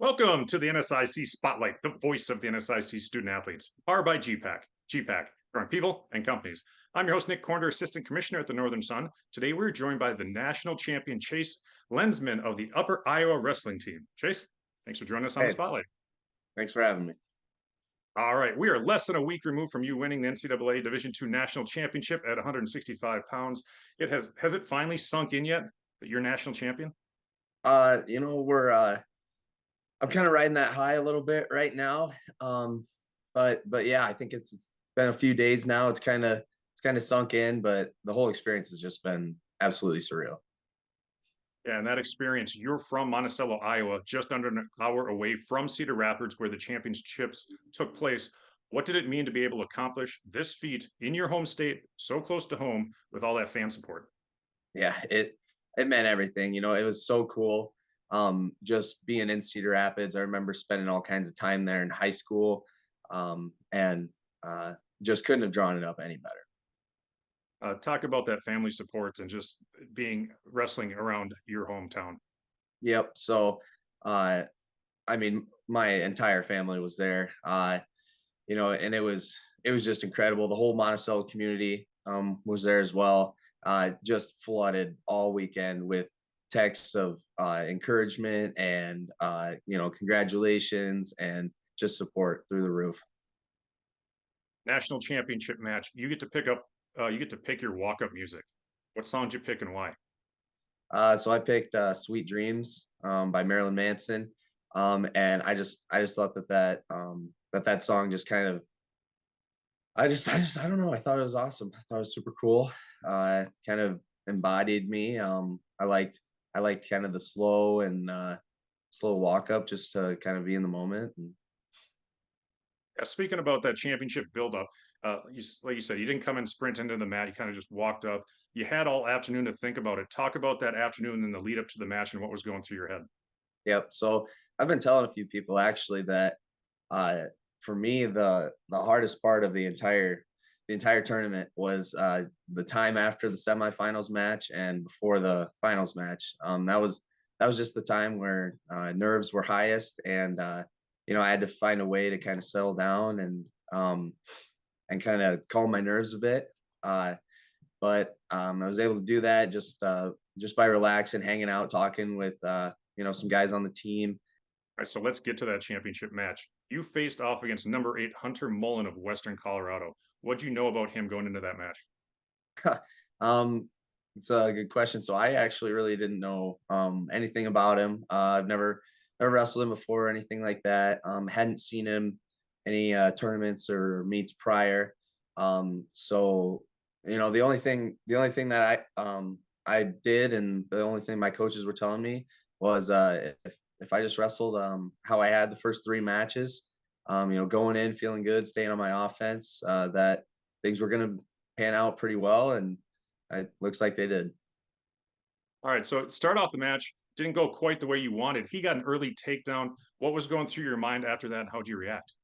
Welcome to the NSIC Spotlight, the voice of the NSIC student athletes, powered by gpac. gpac, growing people and companies. I'm your host, Nick Corner, Assistant Commissioner at the Northern Sun. Today, we're joined by the national champion, Chase Lensman of the Upper Iowa Wrestling Team. Chase, thanks for joining us on the Hey, Spotlight. thanks for having me. All right, we are less than a week removed from you winning the NCAA Division II National Championship at 165 pounds. Has it finally sunk in yet that you're national champion? We're I'm kind of riding that high a little bit right now. But yeah, I think it's been a few days now. It's kind of sunk in, but the whole experience has just been absolutely surreal. Yeah, and that experience, you're from Monticello, Iowa, just under an hour away from Cedar Rapids, where the championships took place. What did it mean to be able to accomplish this feat in your home state, so close to home, with all that fan support? Yeah, it meant everything. It was so cool. Just being in Cedar Rapids, I remember spending all kinds of time there in high school, and just couldn't have drawn it up any better. Talk about that family support and just being wrestling around your hometown. Yep. So, uh, I mean, my entire family was there. And it was just incredible. The whole Monticello community was there as well. Just flooded all weekend with texts of encouragement and congratulations and just support through the roof. National championship match. You get to pick your walk-up music. What songs you pick and why? So I picked "Sweet Dreams" by Marilyn Manson, and I just thought that song just kind of I don't know. I thought it was awesome. I thought it was super cool. Kind of embodied me. I liked kind of the slow walk up just to kind of be in the moment. And Speaking about that championship buildup, like you said, you didn't come and sprint into the mat. You kind of just walked up. You had all afternoon to think about it. Talk about that afternoon and the lead up to the match and what was going through your head. yep. So I've been telling a few people actually that uh, for me the hardest part of the entire tournament was the time after the semifinals match and before the finals match. That was just the time where nerves were highest, and I had to find a way to kind of settle down and kind of calm my nerves a bit. But I was able to do that just by relaxing, hanging out, talking with some guys on the team. All right, so let's get to that championship match. You faced off against number 8 Hunter Mullen of Western Colorado. What'd you know about him going into that match? um, it's a good question. So I actually really didn't know anything about him. I've never wrestled him before or anything like that. Hadn't seen him any tournaments or meets prior. So the only thing that I did, and the only thing my coaches were telling me was if I just wrestled how I had the first three matches, going in feeling good, staying on my offense, that things were going to pan out pretty well, and it looks like they did. All right, so start off the match. Didn't go quite the way you wanted. He got an early takedown. What was going through your mind after that? How'd you react?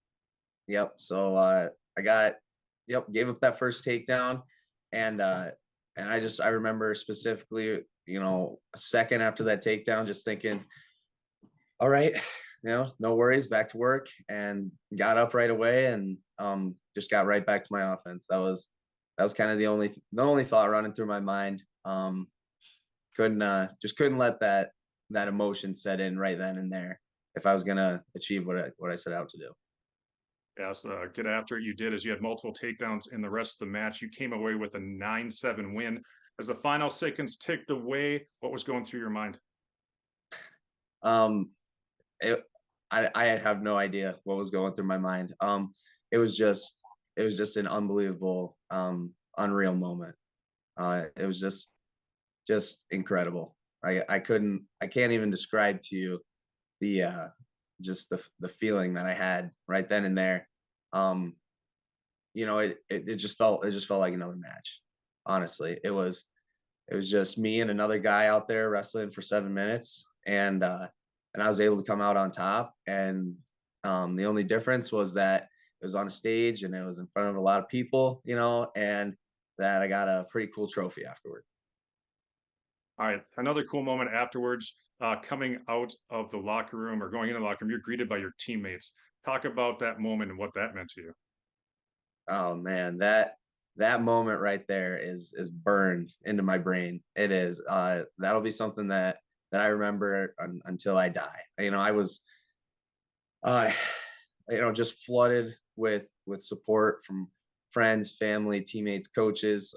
Yep. So gave up that first takedown, and I remember specifically, a second after that takedown, just thinking, all right, no worries, back to work, and got up right away and just got right back to my offense. That was kind of the only thought running through my mind. Couldn't let that emotion set in right then and there if I was gonna achieve what I set out to do. Yes, get after it. You did as you had multiple takedowns in the rest of the match. You came away with a 9-7 win. As the final seconds ticked away, what was going through your mind? Um, it, I have no idea what was going through my mind. It was just an unbelievable, unreal moment. It was just incredible. I can't even describe to you the just the feeling that I had right then and there. Um, it just felt like another match. Honestly, it was just me and another guy out there wrestling for 7 minutes, and I was able to come out on top. And the only difference was that it was on a stage and it was in front of a lot of people, and that I got a pretty cool trophy afterward. All right, another cool moment afterwards, coming out of the locker room or going in the locker room, you're greeted by your teammates. Talk about that moment and what that meant to you. Oh man, that moment right there is burned into my brain. It is. That'll be something that I remember until I die. I was uh, just flooded with support from friends, family, teammates, coaches.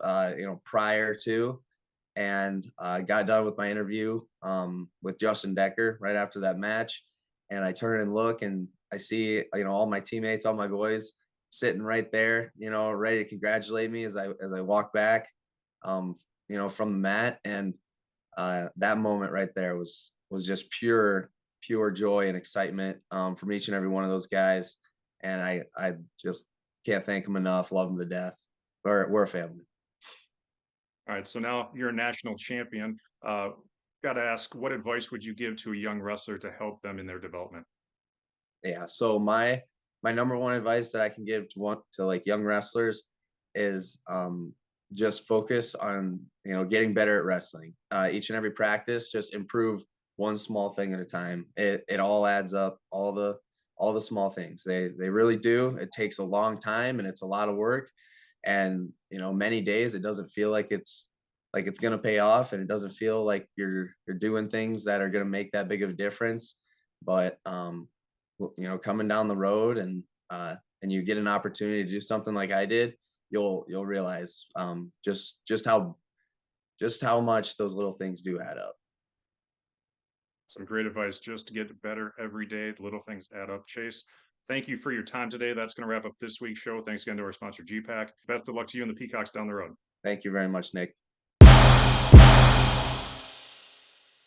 Prior to, and got done with my interview with Justin Decker right after that match, and I turn and look, and I see all my teammates, all my boys sitting right there, ready to congratulate me as I walk back, um, from the mat, and that moment right there was just pure joy and excitement from each and every one of those guys, and I just can't thank them enough. Love them to death. We're a family. All right, so now you're a national champion. Got to ask, what advice would you give to a young wrestler to help them in their development? Yeah. So my number one advice that I can give to like young wrestlers is just focus on getting better at wrestling. Each and every practice, just improve one small thing at a time. It all adds up. All the small things. They really do. It takes a long time and it's a lot of work. And many days it doesn't feel like it's gonna pay off, and it doesn't feel like you're doing things that are gonna make that big of a difference. But coming down the road, and you get an opportunity to do something like I did, you'll realize just how much those little things do add up. Some great advice just to get better every day. The little things add up. Chase, thank you for your time today. That's going to wrap up this week's show. Thanks again to our sponsor, gpac. Best of luck to you and the Peacocks down the road. Thank you very much, Nick.